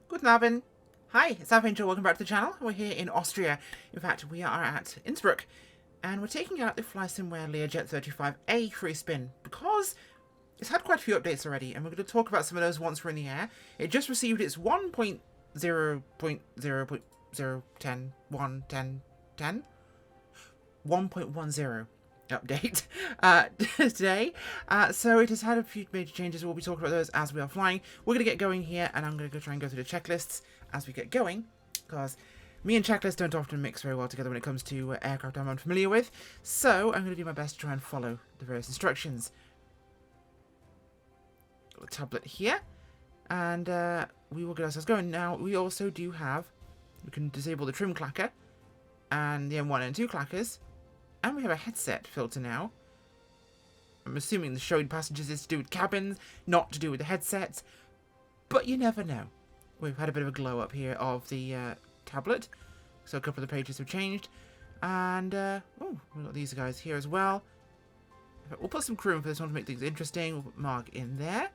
Guten Abend. Hi, it's Alpine. Welcome back to the channel. We're here in Austria. In fact, we are at Innsbruck. And we're taking out the Flysimware Learjet 35A free spin because it's had quite a few updates already. And we're going to talk about some of those once we're in the air. It just received its 1.10 update today. So it has had a few major changes. We'll be talking about those as we are flying. We're going to get going here, and I'm going to go try and go through the checklists as we get going, because me and checklists don't often mix very well together when it comes to aircraft I'm unfamiliar with. So I'm going to do my best to try and follow the various instructions. Got the tablet here, and we will get ourselves going. Now, we also do have, we can disable the trim clacker and the M1 and 2 clackers. And we have a headset filter now. I'm assuming the showing passengers is to do with cabins, not to do with the headsets. But you never know. We've had a bit of a glow up here of the tablet. So a couple of the pages have changed. And, oh, we've got these guys here as well. We'll put some crew in for this one to make things interesting. We'll put Mark in there.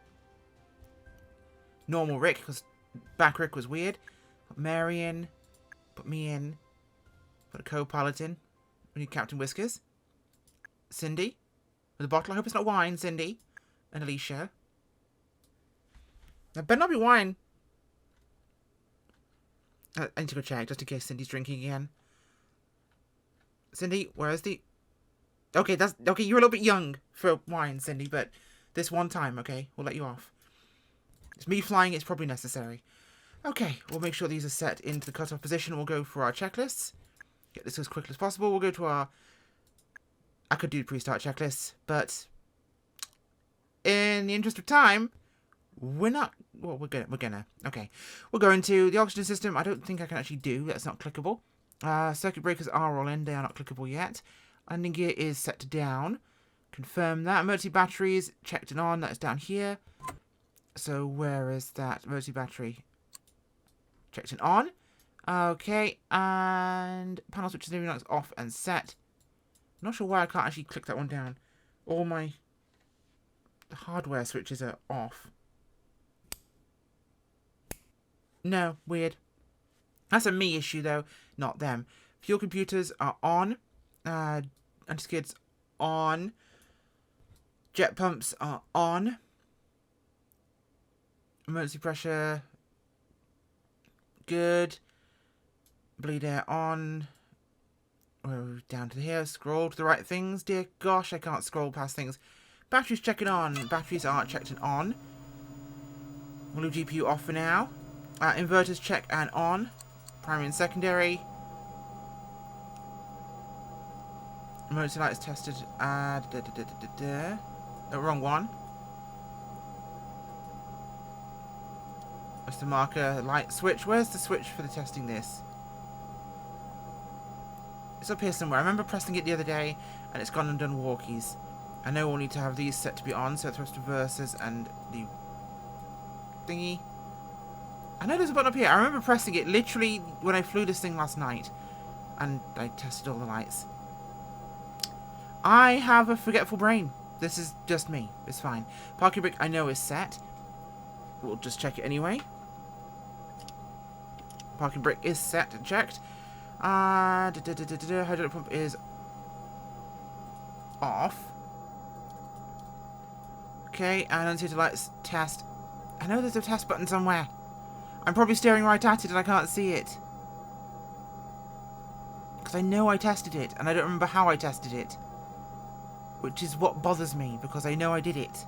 Normal Rick, because back Rick was weird. Put Mary in. Put me in. Put a co-pilot in. We need Captain Whiskers. Cindy. With a bottle. I hope it's not wine, Cindy. And Alicia. That better not be wine. I need to go check, just in case Cindy's drinking again. Cindy, where is the... Okay, okay, you're a little bit young for wine, Cindy, but this one time, okay? We'll let you off. It's me flying, it's probably necessary. Okay, we'll make sure these are set into the cutoff position. We'll go for our checklists. Get this as quickly as possible. We'll go to our... I could do the pre-start checklists, but in the interest of time, we're not... Well, we're gonna. Okay. We'll go into the oxygen system. I don't think I can actually do. That's not clickable. Circuit breakers are all in. They are not clickable yet. Landing gear is set to down. Confirm that. Emergency batteries, checked and on. That is down here. So where is that emergency battery? Checked and on. Okay, and panel switches and everything off and set. I'm not sure why I can't actually click that one down. All my hardware switches are off. No, weird. That's a me issue though, not them. Fuel computers are on. Anti-skids on. Jet pumps are on. Emergency pressure. Good. Bleed air on. We're down to here. Scroll to the right things. Dear gosh, I can't scroll past things. Batteries checking on. Batteries are checked and on. We'll leave GPU off for now. Inverters check and on. Primary and secondary. Emergency lights tested. The wrong one. Where's the marker? Light switch. Where's the switch for the testing this? It's up here somewhere. I remember pressing it the other day, and it's gone and done walkies. I know we'll need to have these set to be on, so thrust reversers and the thingy. I know there's a button up here. I remember pressing it literally when I flew this thing last night, and I tested all the lights. I have a forgetful brain. This is just me. It's fine. Parking brake I know is set. We'll just check it anyway. Parking brake is set and checked. Hydraulic pump is off. Okay, and unseated lights test. I know there's a test button somewhere. I'm probably staring right at it and I can't see it. Because I know I tested it, and I don't remember how I tested it. Which is what bothers me, because I know I did it.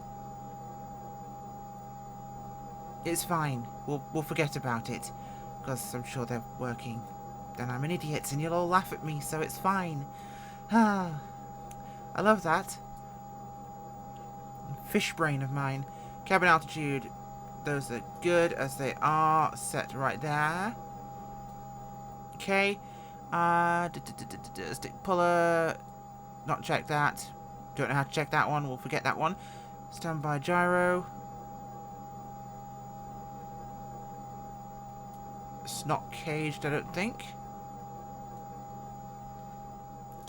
It's fine. We'll forget about it. Because I'm sure they're working. Then I'm an idiot and you'll all laugh at me, so it's fine. Ah, I love that. Fish brain of mine. Cabin altitude. Those are good as they are. Set right there. Okay. Stick puller. Not check that. Don't know how to check that one. We'll forget that one. Standby gyro. It's not caged, I don't think.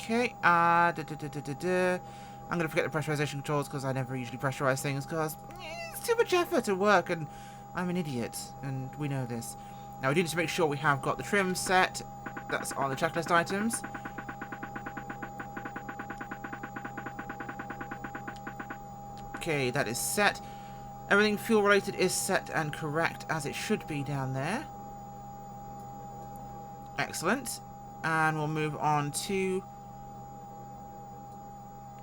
Okay, I'm going to forget the pressurization controls because I never usually pressurize things because it's too much effort to work and I'm an idiot, and we know this. Now, we do need to make sure we have got the trim set. That's on the checklist items. Okay, that is set. Everything fuel-related is set and correct, as it should be down there. Excellent. And we'll move on to...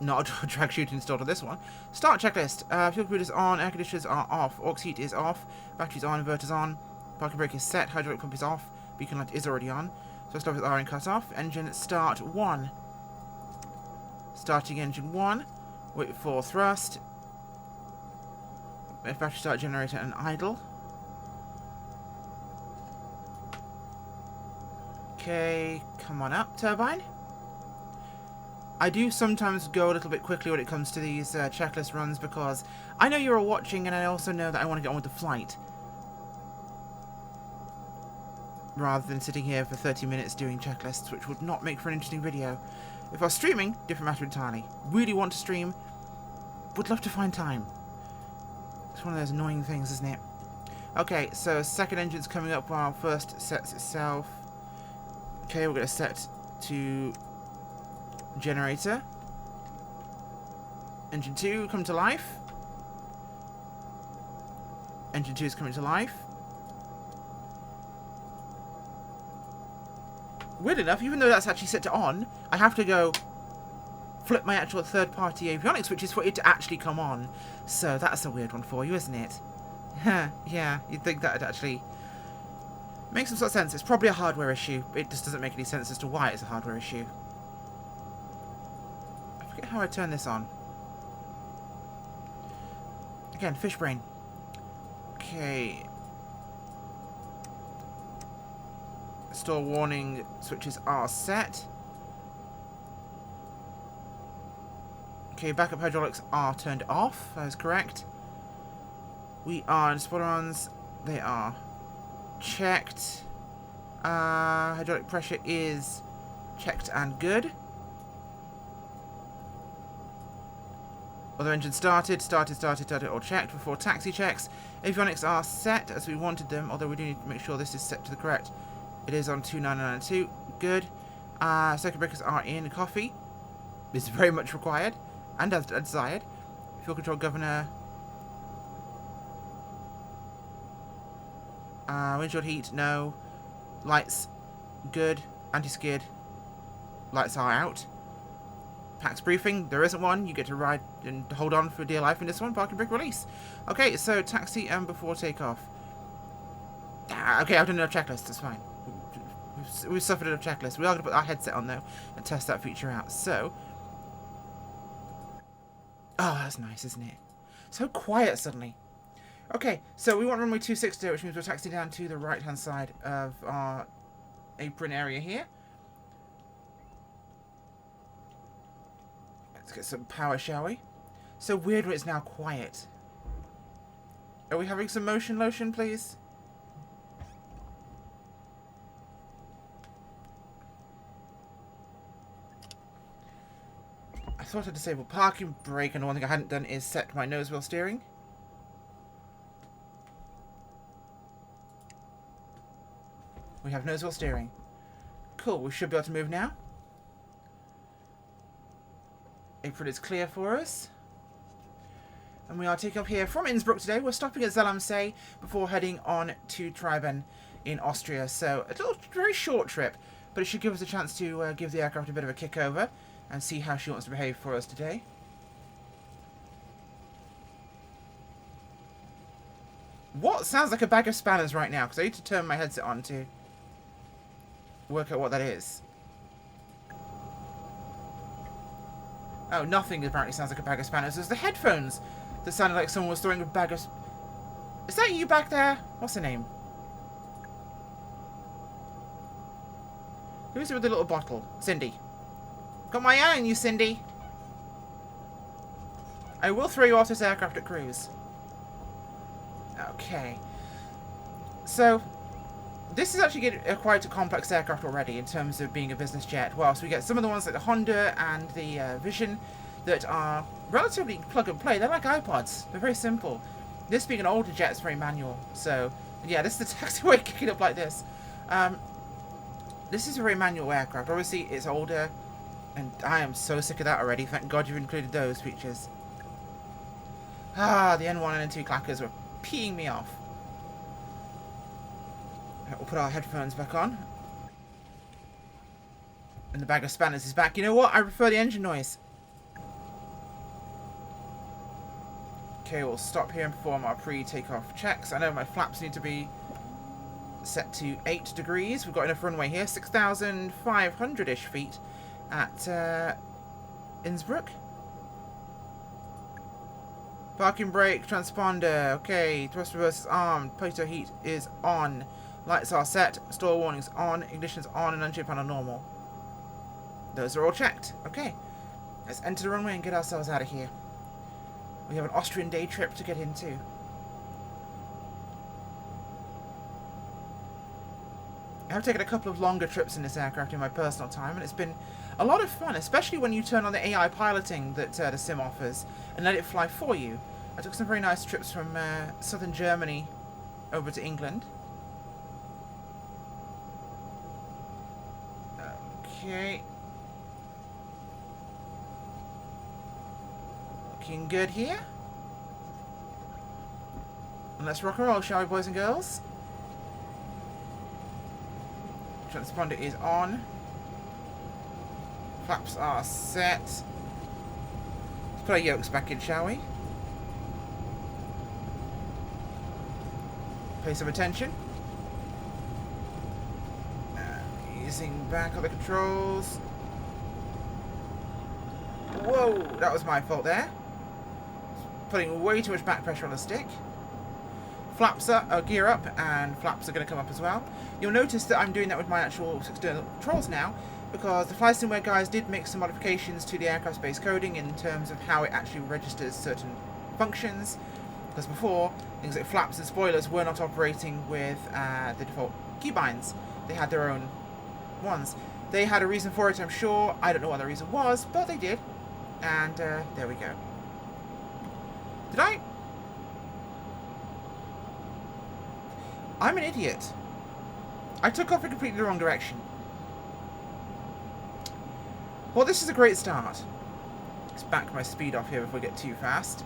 not a drag chute installed on this one. Start checklist. Fuel computers on, air conditioners are off, aux heat is off, batteries on, inverters on, parking brake is set, hydraulic pump is off, beacon light is already on, thrust levers are in cut off, engine start 1. Starting engine 1, wait for thrust, battery start generator and idle. Okay, come on up, turbine. I do sometimes go a little bit quickly when it comes to these checklist runs because I know you're all watching and I also know that I want to get on with the flight. Rather than sitting here for 30 minutes doing checklists, which would not make for an interesting video. If I was streaming, different matter entirely. Really want to stream, would love to find time. It's one of those annoying things, isn't it? Okay, so second engine's coming up while first sets itself. Okay, we're going to set to generator. Engine 2 come to life. Engine 2 is coming to life. Weird enough, even though that's actually set to on, I have to go flip my actual third-party avionics switches for it to actually come on. So that's a weird one for you, isn't it? Yeah, you'd think that would actually make some sort of sense. It's probably a hardware issue. It just doesn't make any sense as to why it's a hardware issue. I forget how I turn this on. Again, fish brain. Okay. Store warning switches are set. Okay, backup hydraulics are turned off. That is correct. We are in spoilerons. They are checked. Hydraulic pressure is checked and good. Other engine started, all checked before taxi checks. Avionics are set as we wanted them, although we do need to make sure this is set to the correct. It is on 2992. Good. Circuit breakers are in. Coffee is very much required and as desired. Fuel control governor. Windshield heat, no. Lights, good. Anti-skid. Lights are out. PAX briefing, there isn't one. You get to ride and hold on for dear life in this one. Parking brake release. Okay, so taxi and before takeoff. Okay, I've done enough checklists, that's fine. We've suffered enough checklists. We are going to put our headset on, though, and test that feature out. So. Oh, that's nice, isn't it? So quiet suddenly. Okay, so we want runway 260, which means we're taxiing down to the right-hand side of our apron area here. Let's get some power, shall we? So weird when it's now quiet. Are we having some motion lotion, please? I thought I'd disable parking brake, and the one thing I hadn't done is set my nose wheel steering. We have nose wheel steering. Cool, we should be able to move now. Apron is clear for us. And we are taking off here from Innsbruck today. We're stopping at Zellamsee before heading on to Triben in Austria. So, a little, very short trip, but it should give us a chance to give the aircraft a bit of a kick over and see how she wants to behave for us today. What sounds like a bag of spanners right now? Because I need to turn my headset on to work out what that is. Oh, nothing apparently sounds like a bag of spanners. There's the headphones that sounded like someone was throwing a bag of... Is that you back there? What's her name? Who's it with the little bottle? Cindy. Got my eye on you, Cindy. I will throw you off this aircraft at cruise. Okay. So, this is actually getting quite a complex aircraft already in terms of being a business jet. Whilst we get some of the ones like the Honda and the Vision that are relatively plug and play. They're like iPods. They're very simple. This being an older jet, it's very manual. So, yeah, this is the taxiway kicking up like this. This is a very manual aircraft. Obviously, it's older, and I am so sick of that already. Thank God you've included those features. Ah, the N1 and N2 clackers were peeing me off. Right, we'll put our headphones back on. And the bag of spanners is back. You know what? I prefer the engine noise. Okay, we'll stop here and perform our pre-takeoff checks. I know my flaps need to be set to 8 degrees. We've got enough runway here. 6,500-ish feet at Innsbruck. Parking brake, transponder. Okay, thrust reverse is armed. Pitot heat is on. Lights are set. Stall warnings on. Ignition's on and engine panel normal. Those are all checked. Okay, let's enter the runway and get ourselves out of here. We have an Austrian day trip to get into. I have taken a couple of longer trips in this aircraft in my personal time, and it's been a lot of fun, especially when you turn on the AI piloting that the sim offers and let it fly for you. I took some very nice trips from southern Germany over to England. Okay. Looking good here. And let's rock and roll, shall we, boys and girls? Transponder is on. Flaps are set. Let's put our yokes back in, shall we? Pay some attention. Easing back on the controls. Whoa, that was my fault there. Putting way too much back pressure on the stick. Flaps are gear up, and flaps are going to come up as well. You'll notice that I'm doing that with my actual external controls now, because the Flysimware guys did make some modifications to the aircraft base coding in terms of how it actually registers certain functions. Because before, things like flaps and spoilers were not operating with the default keybinds. They had their own ones. They had a reason for it, I'm sure. I don't know what the reason was, but they did. And there we go. Did I? I'm an idiot. I took off in completely the wrong direction. Well, this is a great start. Let's back my speed off here before we get too fast.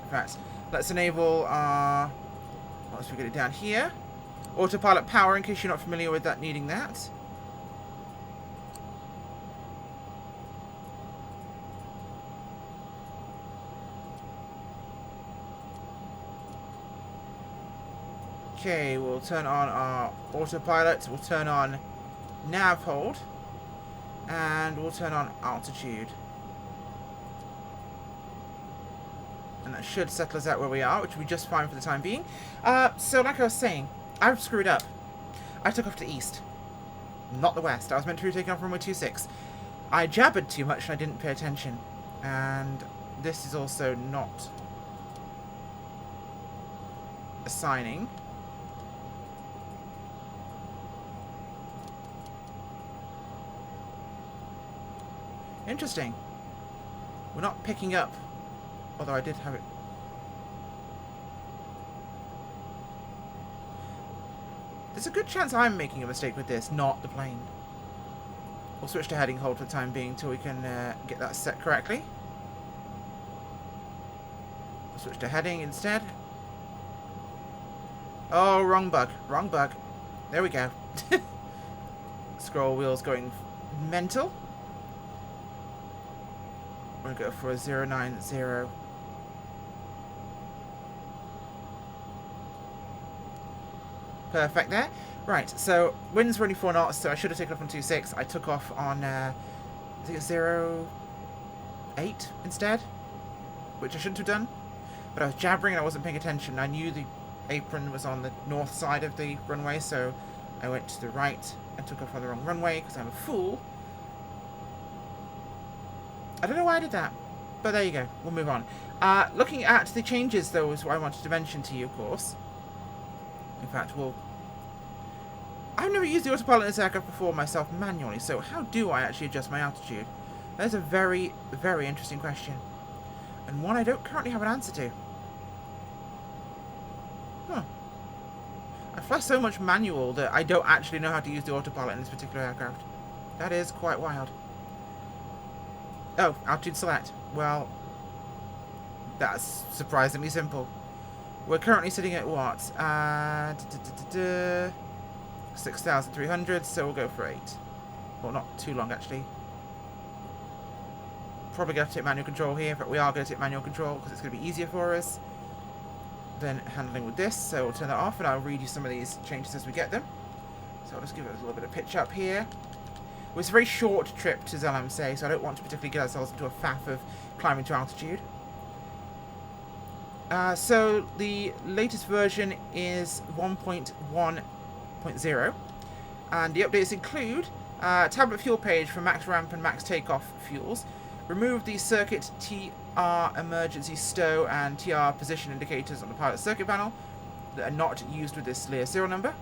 In fact, let's enable our... Once we get it down here. Autopilot power, in case you're not familiar with that, needing that. Okay, we'll turn on our autopilot, we'll turn on nav hold, and we'll turn on altitude. And that should settle us out where we are, which will be just fine for the time being. So like I was saying, I've screwed up. I took off to east, not the west. I was meant to be taking off runway 26. I jabbered too much and I didn't pay attention. And this is also not assigning. Interesting. We're not picking up, although I did have it. There's a good chance I'm making a mistake with this, not the plane. We'll switch to heading hold for the time being until we can get that set correctly. We'll switch to heading instead. Oh, wrong bug. Wrong bug. There we go. Scroll wheels going mental. We're going to go for a 090. Perfect there. Right, so winds were only 4 knots, so I should have taken off on 26. I took off on, I think it's 08 instead, which I shouldn't have done. But I was jabbering and I wasn't paying attention. I knew the apron was on the north side of the runway, so I went to the right and took off on the wrong runway because I'm a fool. I don't know why I did that, but there you go. We'll move on. Looking at the changes, though, is what I wanted to mention to you, of course. In fact, I've never used the autopilot in this aircraft before myself manually, so how do I actually adjust my altitude? That is a very, very interesting question. And one I don't currently have an answer to. Huh. I fly so much manual that I don't actually know how to use the autopilot in this particular aircraft. That is quite wild. Oh, altitude select. Well, that's surprisingly simple. We're currently sitting at what? 6,300, so we'll go for 8. Well, not too long, actually. Probably going to take manual control here, but we are going to take manual control because it's going to be easier for us than handling with this. So we'll turn that off, and I'll read you some of these changes as we get them. So I'll just give it a little bit of pitch up here. Well, it's a very short trip to Zellamse, so I don't want to particularly get ourselves into a faff of climbing to altitude. So the latest version is 1.1.0, and the updates include tablet fuel page for max ramp and max takeoff fuels. Remove the circuit TR emergency stow and TR position indicators on the pilot circuit panel that are not used with this Lear serial number.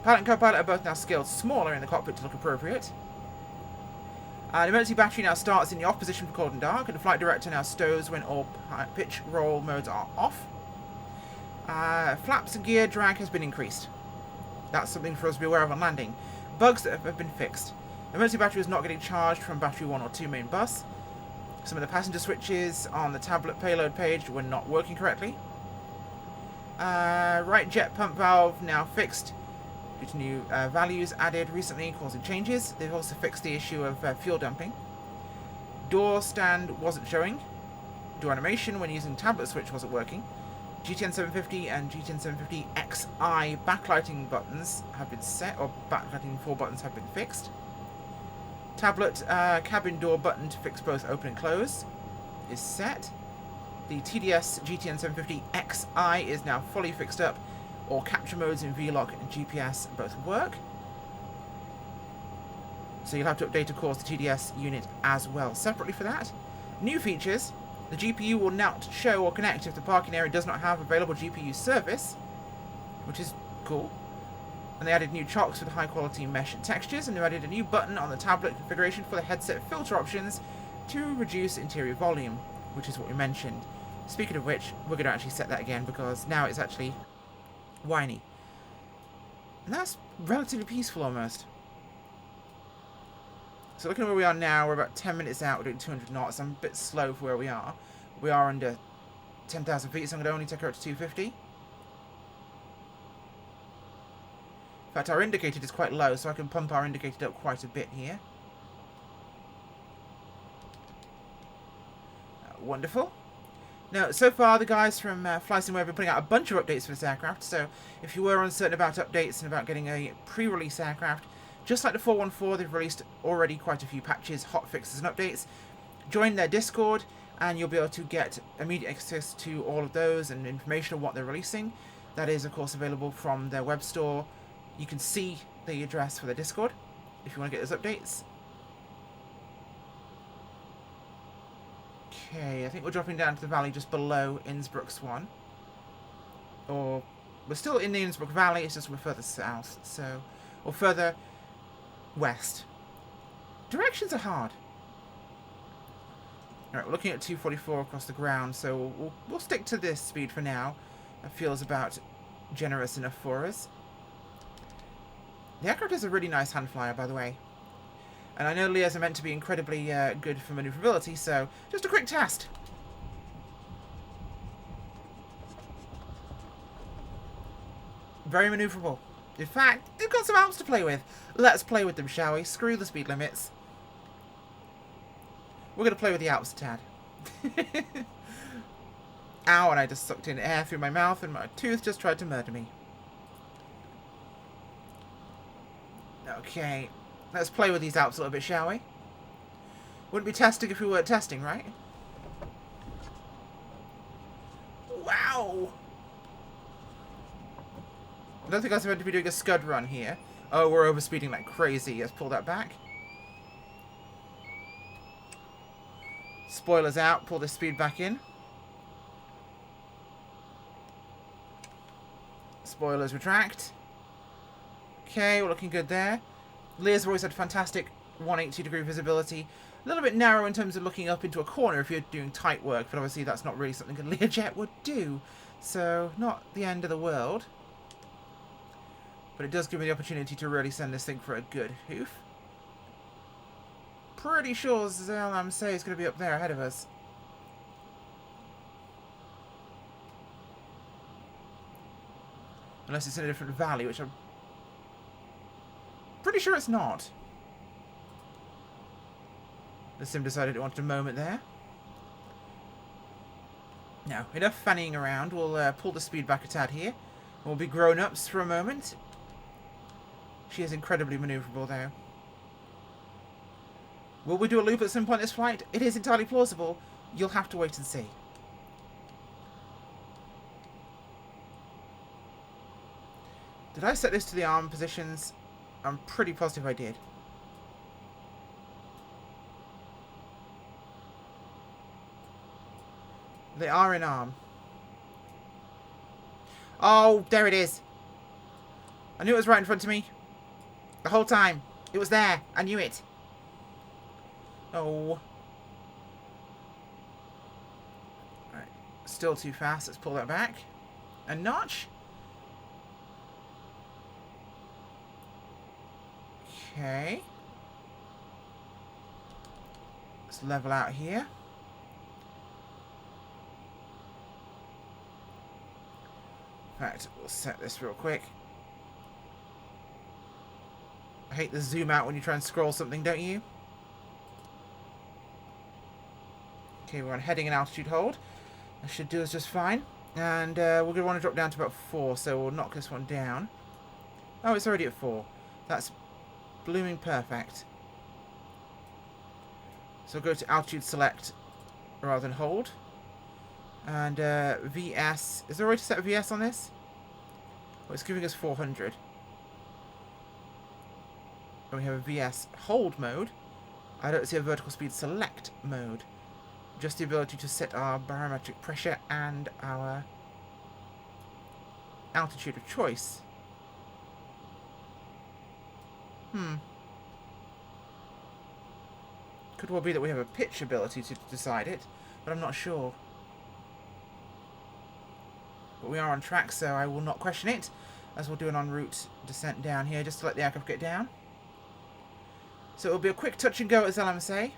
Pilot and co-pilot are both now scaled smaller in the cockpit to look appropriate. The emergency battery now starts in the off position for cold and dark, and the flight director now stows when all pitch roll modes are off. Flaps and gear drag has been increased. That's something for us to be aware of on landing. Bugs that have been fixed. The emergency battery is not getting charged from battery 1 or 2 main bus. Some of the passenger switches on the tablet payload page were not working correctly. Right jet pump valve now fixed due to new values added recently causing changes. They've also fixed the issue of fuel dumping. Door stand wasn't showing. Door animation when using tablet switch wasn't working. GTN 750 and GTN 750 XI backlighting buttons have been set, or backlighting 4 buttons have been fixed. Tablet cabin door button to fix both open and close is set. The TDS GTN 750 XI is now fully fixed up. All capture modes in VLOC and GPS both work. So you'll have to update, of course, the TDS unit as well separately for that. New features. The GPU will not show or connect if the parking area does not have available GPU service, which is cool. And they added new chocks with high quality mesh textures, and they added a new button on the tablet configuration for the headset filter options to reduce interior volume, which is what we mentioned. Speaking of which, we're going to actually set that again because now it's actually whiny. And that's relatively peaceful almost. So looking at where we are now, we're about 10 minutes out, we're doing 200 knots. I'm a bit slow for where we are. We are under 10,000 feet, so I'm going to only take her up to 250. In fact, our indicator is quite low, so I can pump our indicator up quite a bit here. Wonderful. Now, so far, the guys from Flysimware have been putting out a bunch of updates for this aircraft, so if you were uncertain about updates and about getting a pre-release aircraft, just like the 414, they've released already quite a few patches, hot fixes and updates. Join their Discord, and you'll be able to get immediate access to all of those and information on what they're releasing. That is, of course, available from their web store. You can see the address for their Discord if you want to get those updates. Okay, I think we're dropping down to the valley just below Innsbruck Swan. Or, we're still in the Innsbruck Valley, it's just we're further south, so, or further west. Directions are hard. Alright, we're looking at 244 across the ground, so we'll stick to this speed for now. That feels about generous enough for us. The aircraft is a really nice hand flyer, by the way. And I know Lears are meant to be incredibly good for maneuverability, so just a quick test. Very maneuverable. In fact, they've got some Alps to play with. Let's play with them, shall we? Screw the speed limits. We're going to play with the Alps a tad. Ow, and I just sucked in air through my mouth and my tooth just tried to murder me. Okay. Let's play with these Alps a little bit, shall we? Wouldn't be testing if we weren't testing, right? Wow! I don't think I was meant to be doing a scud run here. Oh, we're overspeeding like crazy. Let's pull that back. Spoilers out. Pull the speed back in. Spoilers retract. Okay, we're looking good there. Lear's always had fantastic 180 degree visibility. A little bit narrow in terms of looking up into a corner if you're doing tight work, but obviously that's not really something a Learjet would do. So, not the end of the world. But it does give me the opportunity to really send this thing for a good hoof. Pretty sure Zell-Am-Say is going to be up there ahead of us. Unless it's in a different valley, which I'm pretty sure it's not. The sim decided it wanted a moment there. Now, enough fannying around. We'll pull the speed back a tad here. We'll be grown-ups for a moment. She is incredibly manoeuvrable, though. Will we do a loop at some point this flight? It is entirely plausible. You'll have to wait and see. Did I set this to the arm positions? I'm pretty positive I did. They are in arm. Oh, there it is. I knew it was right in front of me. The whole time. It was there. I knew it. Oh. Alright. Still too fast. Let's pull that back. A notch. Okay. Let's level out here. In fact, we'll set this real quick. I hate the zoom out when you try and scroll something, don't you? Okay, we're on heading and altitude hold. That should do us just fine. And we're going to want to drop down to about 4, so we'll knock this one down. Oh, it's already at 4. That's blooming perfect. So we'll go to altitude select rather than hold. And VS. Is there a way to set VS on this? Well, it's giving us 400. And we have a VS hold mode. I don't see a vertical speed select mode. Just the ability to set our barometric pressure and our altitude of choice. Could well be that we have a pitch ability to decide it, but I'm not sure. But we are on track, so I will not question it, as we'll do an en route descent down here, just to let the aircraft get down. So it will be a quick touch and go at Zell-Am-Say,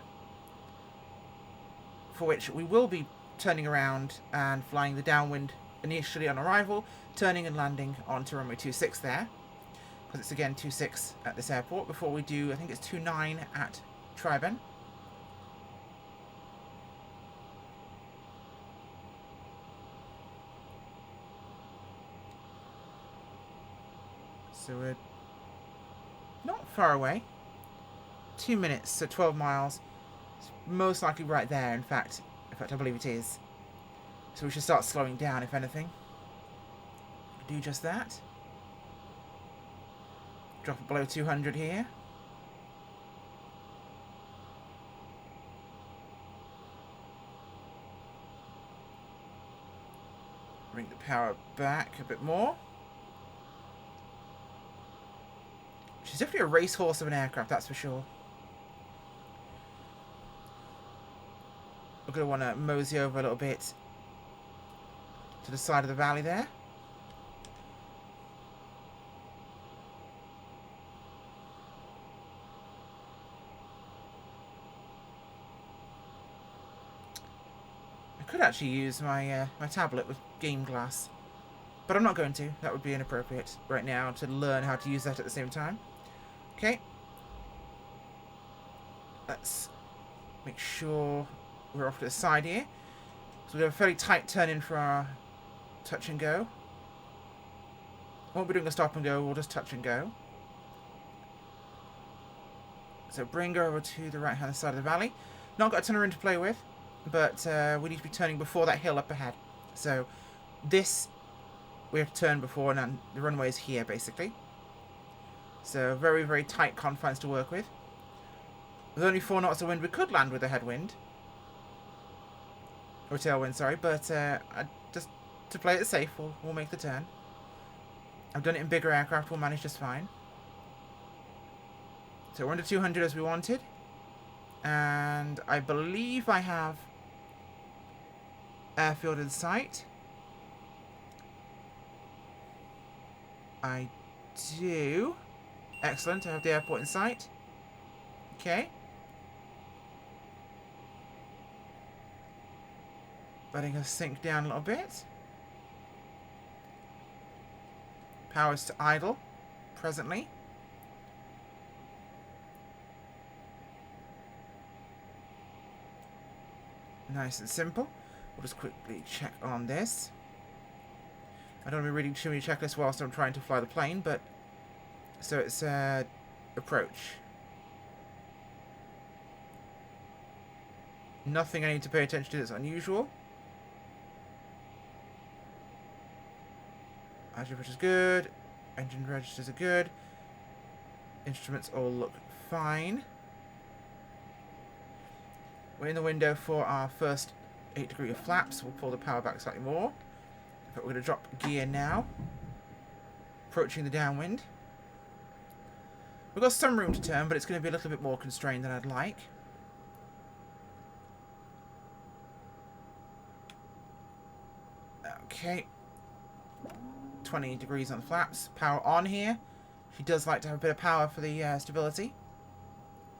for which we will be turning around and flying the downwind initially on arrival, turning and landing onto runway 26 there, because it's again 26 at this airport, before we do, I think it's 29 at Triben. So we're not far away. 2 minutes, so 12 miles. It's most likely right there, in fact, I believe it is. So we should start slowing down, if anything. Do just that. Drop it below 200 here. Bring the power back a bit more. She's definitely a racehorse of an aircraft, that's for sure. We're going to want to mosey over a little bit to the side of the valley there. I could actually use my my tablet with game glass, but I'm not going to. That would be inappropriate right now to learn how to use that at the same time. Okay. Let's make sure we're off to the side here. So we have a fairly tight turn in for our touch and go. Won't be doing a stop and go, we'll just touch and go. So bring her over to the right hand side of the valley. Not got a ton of room to play with, but we need to be turning before that hill up ahead. So this we have to turn before, and then the runway is here basically. So very, very tight confines to work with. With only 4 knots of wind, we could land with a headwind. Or tailwind, sorry, but just to play it safe, we'll make the turn. I've done it in bigger aircraft, we'll manage just fine. So we're under 200 as we wanted. And I believe I have airfield in sight. I do. Excellent, I have the airport in sight. Okay. Letting us sink down a little bit. Powers to idle, presently. Nice and simple. We'll just quickly check on this. I don't want to be reading too many checklists whilst I'm trying to fly the plane, but... So it's approach. Nothing I need to pay attention to that's unusual. Which is good. Engine registers are good. Instruments all look fine. We're in the window for our first 8-degree of flaps. We'll pull the power back slightly more. But we're going to drop gear now. Approaching the downwind. We've got some room to turn, but it's going to be a little bit more constrained than I'd like. Okay. 20 degrees on the flaps. Power on here. She does like to have a bit of power for the stability.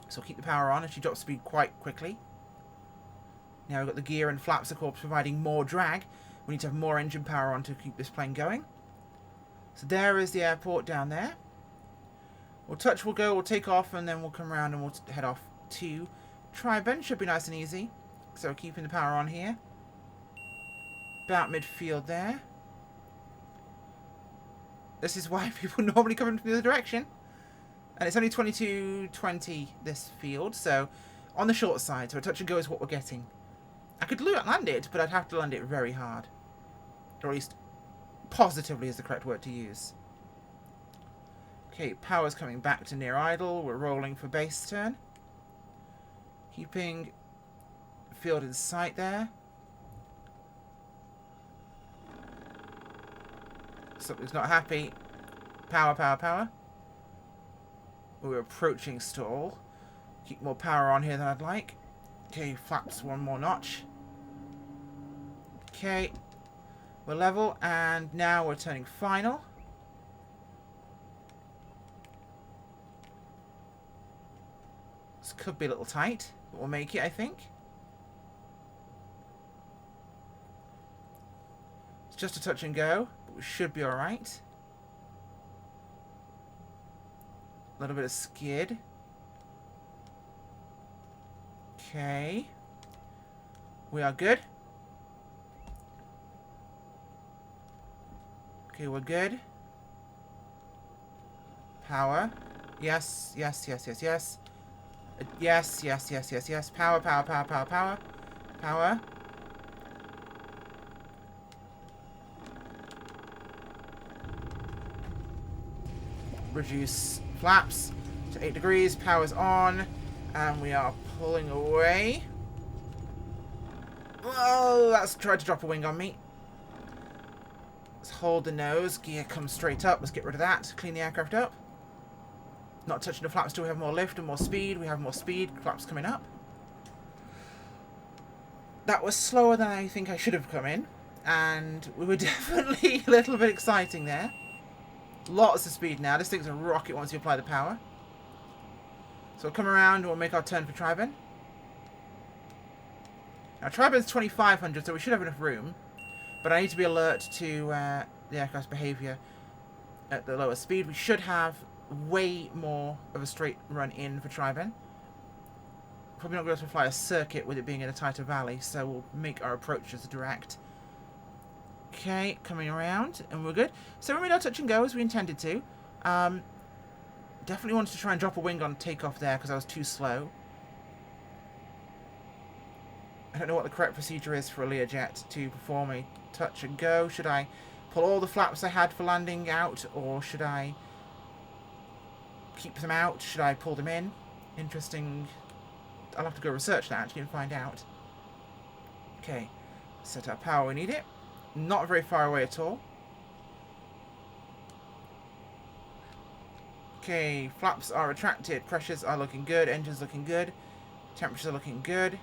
So we'll keep the power on, and she drops speed quite quickly. Now we've got the gear and flaps, of course, providing more drag. We need to have more engine power on to keep this plane going. So there is the airport down there. We'll touch, we'll go, we'll take off, and then we'll come around and we'll head off to Triben. Should be nice and easy. So keeping the power on here. About midfield there. This is why people normally come in from the other direction. And it's only 22.20 this field, so on the short side. So a touch and go is what we're getting. I could land it, but I'd have to land it very hard. Or at least positively is the correct word to use. Okay, power's coming back to near idle. We're rolling for base turn. Keeping field in sight there. Something's not happy. Power, power, power. We're approaching stall. Keep more power on here than I'd like. Okay, flaps one more notch. Okay. We're level, and now we're turning final. This could be a little tight, but we'll make it, I think. It's just a touch and go, but we should be alright. A little bit of skid. Okay. We are good. Okay, we're good. Power. Yes, yes, yes, yes, yes. Yes, yes, yes, yes, yes. Power, power, power, power, power. Power. Reduce flaps to 8 degrees. Power's on. And we are pulling away. Oh, that's tried to drop a wing on me. Let's hold the nose. Gear comes straight up. Let's get rid of that. Clean the aircraft up. Not touching the flaps till we have more lift and more speed. We have more speed. Flaps coming up. That was slower than I think I should have come in. And we were definitely a little bit exciting there. Lots of speed now. This thing's a rocket once you apply the power. So we'll come around and we'll make our turn for Triben. Now Triben's 2500, so we should have enough room. But I need to be alert to the aircraft's behaviour at the lower speed. We should have way more of a straight run in for Triben. Probably not going to be able to fly a circuit with it being in a tighter valley, so we'll make our approaches direct. Okay, coming around, and we're good. So we made our touch and go as we intended to. Definitely wanted to try and drop a wing on takeoff there because I was too slow. I don't know what the correct procedure is for a Learjet to perform a touch and go. Should I pull all the flaps I had for landing out, or should I keep them out? Should I pull them in? Interesting. I'll have to go research that actually and find out. Okay, set our power, we need it. Not very far away at all. Okay, flaps are retracted, pressures are looking good, engines looking good. Temperatures are looking good.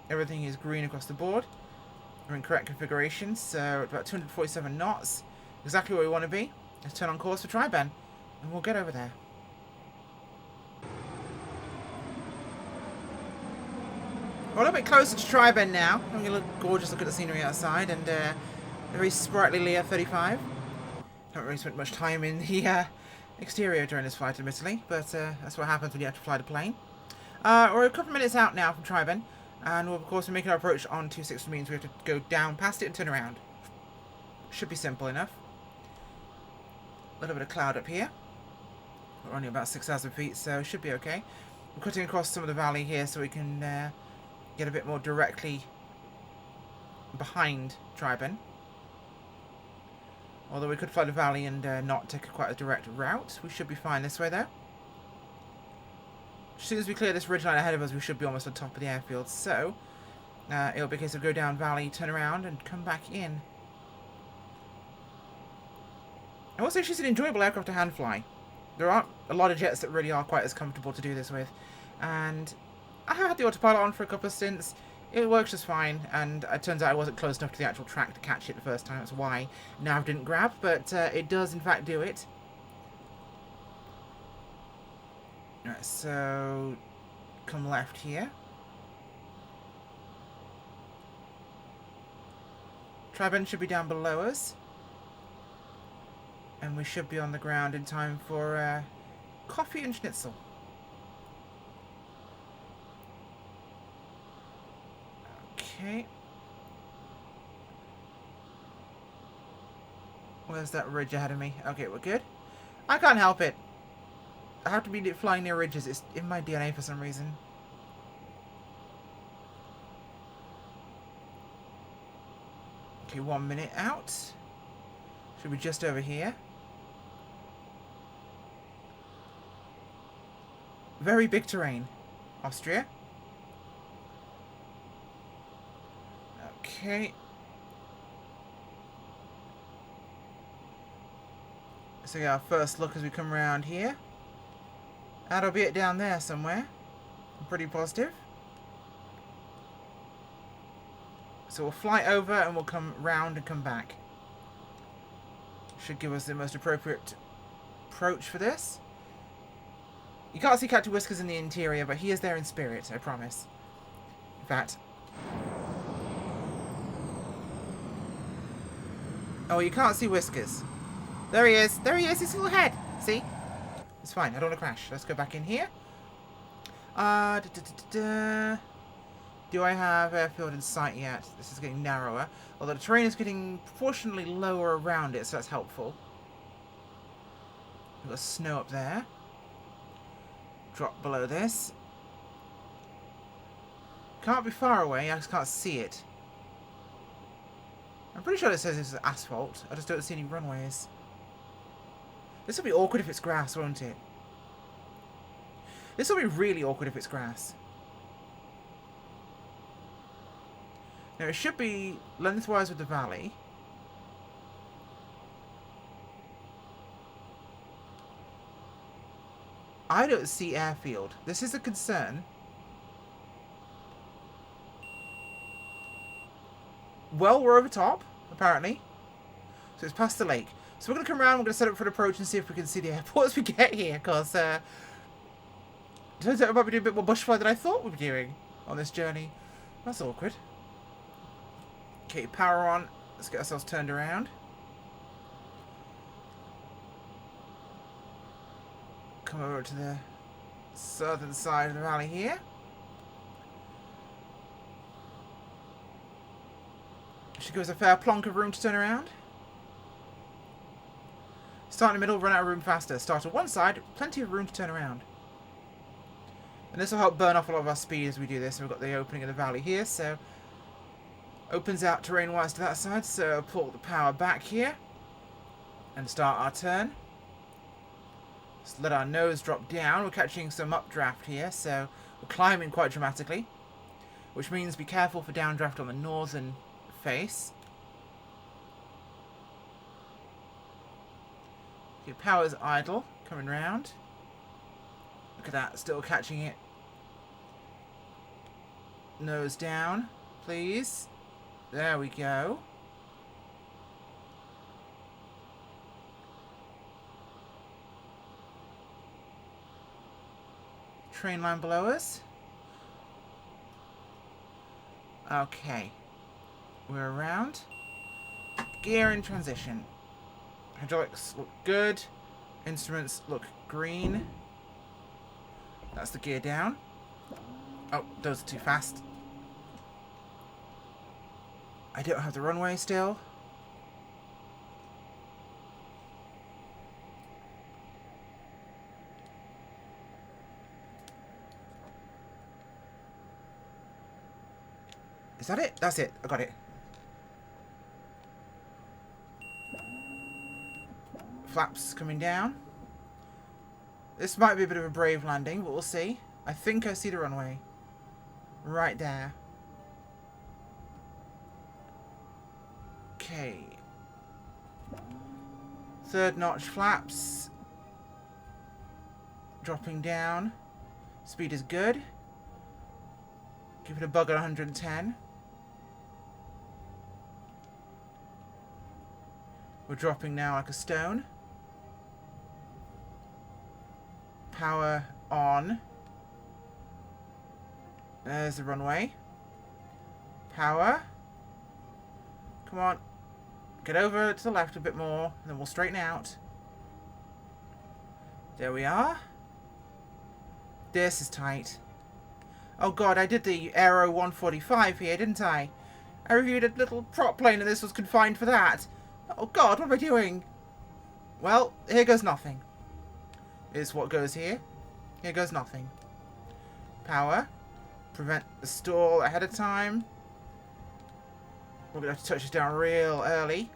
Everything is green across the board. We're in correct configuration, so at about 247 knots. Exactly where we want to be. Let's turn on course for Tri-Ben, and we'll get over there. We're a little bit closer to Tri-Ben now. Having a look, gorgeous look at the scenery outside, and a very sprightly Learjet 35. Haven't really spent much time in the exterior during this flight, admittedly, but that's what happens when you have to fly the plane. We're a couple of minutes out now from Tri-Ben, and we'll, of course, we're making our approach on 26, which means we have to go down past it and turn around. Should be simple enough. A little bit of cloud up here. We're only about 6,000 feet, so it should be okay. We're cutting across some of the valley here so we can get a bit more directly behind Tri-Ben. Although we could fly the valley and not take quite a direct route. We should be fine this way, though. As soon as we clear this ridgeline ahead of us, we should be almost on top of the airfield. So, it'll be a case of go down valley, turn around, and come back in. I will say she's an enjoyable aircraft to hand fly. There aren't a lot of jets that really are quite as comfortable to do this with. And I have had the autopilot on for a couple of stints. It works just fine, and it turns out I wasn't close enough to the actual track to catch it the first time. That's why nav didn't grab, but it does in fact do it. Alright, so come left here. Tri-Ben should be down below us. And we should be on the ground in time for coffee and schnitzel. Okay. Where's that ridge ahead of me? Okay, we're good. I can't help it. I have to be flying near ridges. It's in my DNA for some reason. Okay, 1 minute out. Should be just over here. Very big terrain. Austria. Okay. So we get our first look as we come around here. That'll be it down there somewhere. I'm pretty positive. So we'll fly over and we'll come round and come back. Should give us the most appropriate approach for this. You can't see Captain Whiskers in the interior, but he is there in spirit, I promise. In fact... Oh, you can't see Whiskers. There he is. There he is. His little head. See? It's fine. I don't want to crash. Let's go back in here. Do I have airfield in sight yet? This is getting narrower. Although the terrain is getting proportionally lower around it, so that's helpful. We've got snow up there. Drop below this. Can't be far away. I just can't see it. I'm pretty sure it says this is asphalt. I just don't see any runways. This will be awkward if it's grass, won't it? This will be really awkward if it's grass. Now, it should be lengthwise with the valley. I don't see airfield. This is a concern. Well, we're over top, apparently. So it's past the lake. So we're going to come around, we're going to set up for an approach and see if we can see the airport as we get here, because turns out we might be doing a bit more bush fly than I thought we'd be doing on this journey. That's awkward. Okay, power on. Let's get ourselves turned around. Come over to the southern side of the valley here. Should give us a fair plonk of room to turn around. Start in the middle, run out of room faster. Start on one side, plenty of room to turn around. And this will help burn off a lot of our speed as we do this. We've got the opening of the valley here, so opens out terrain-wise to that side. So pull the power back here and start our turn. Just let our nose drop down. We're catching some updraft here, so we're climbing quite dramatically, which means be careful for downdraft on the northern face. Okay, power's idle, coming round. Look at that, still catching it. Nose down, please. There we go. Train line below us. Okay. We're around. Gear in transition. Hydraulics look good. Instruments look green. That's the gear down. Oh, those are too fast. I don't have the runway still. Is that it? That's it. I got it. Flaps coming down. This might be a bit of a brave landing, but we'll see. I think I see the runway. Right there. Okay. Third notch flaps. Dropping down. Speed is good. Give it a bug at 110. We're dropping now like a stone. Power on. There's the runway. Power. Come on. Get over to the left a bit more, and then we'll straighten out. There we are. This is tight. Oh god, I did the Aero 145 here, didn't I? I reviewed a little prop plane and this was confined for that. Oh god, what am I doing? Well, here goes nothing. Is what goes here. Here goes nothing. Power. Prevent the stall ahead of time. We're going to have to touch this down real early.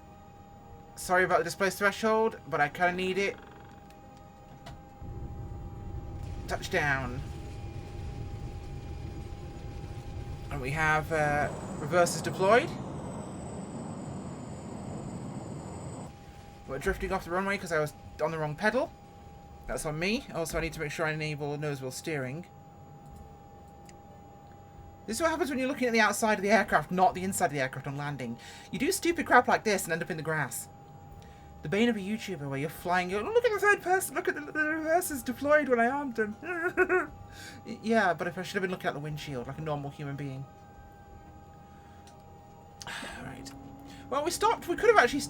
Sorry about the displaced threshold, but I kind of need it. Touchdown. And we have reversers deployed. We're drifting off the runway because I was on the wrong pedal. That's on me. Also, I need to make sure I enable nose wheel steering. This is what happens when you're looking at the outside of the aircraft, not the inside of the aircraft on landing. You do stupid crap like this and end up in the grass. The bane of a YouTuber where you're flying, you're, look at the third person, look at the reversers deployed when I armed them. Yeah, but if I should have been looking at the windshield like a normal human being. Alright. Well, we stopped. We could have actually,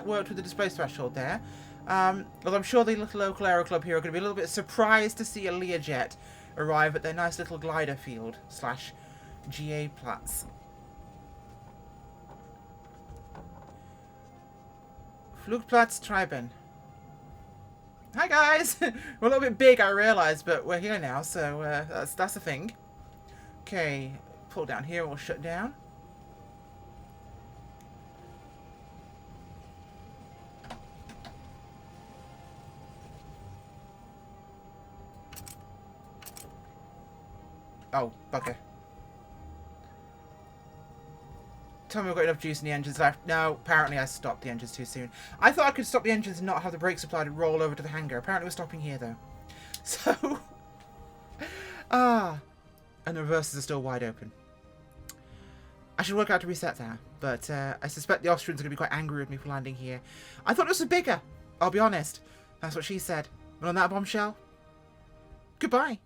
worked with the displaced threshold there. Although I'm sure the little local aero club here are going to be a little bit surprised to see a Learjet arrive at their nice little glider field / GA Platz. Flugplatz Treiben. Hi guys! We're a little bit big, I realise, but we're here now, so that's a thing. Okay, pull down here, we'll shut down. Oh, bugger. Tell me we've got enough juice in the engines left. No, apparently I stopped the engines too soon. I thought I could stop the engines and not have the brakes applied and roll over to the hangar. Apparently we're stopping here, though. So... and the reverses are still wide open. I should work out to reset that. But I suspect the Austrians are going to be quite angry with me for landing here. I thought this was bigger. I'll be honest. That's what she said. And on that bombshell, goodbye.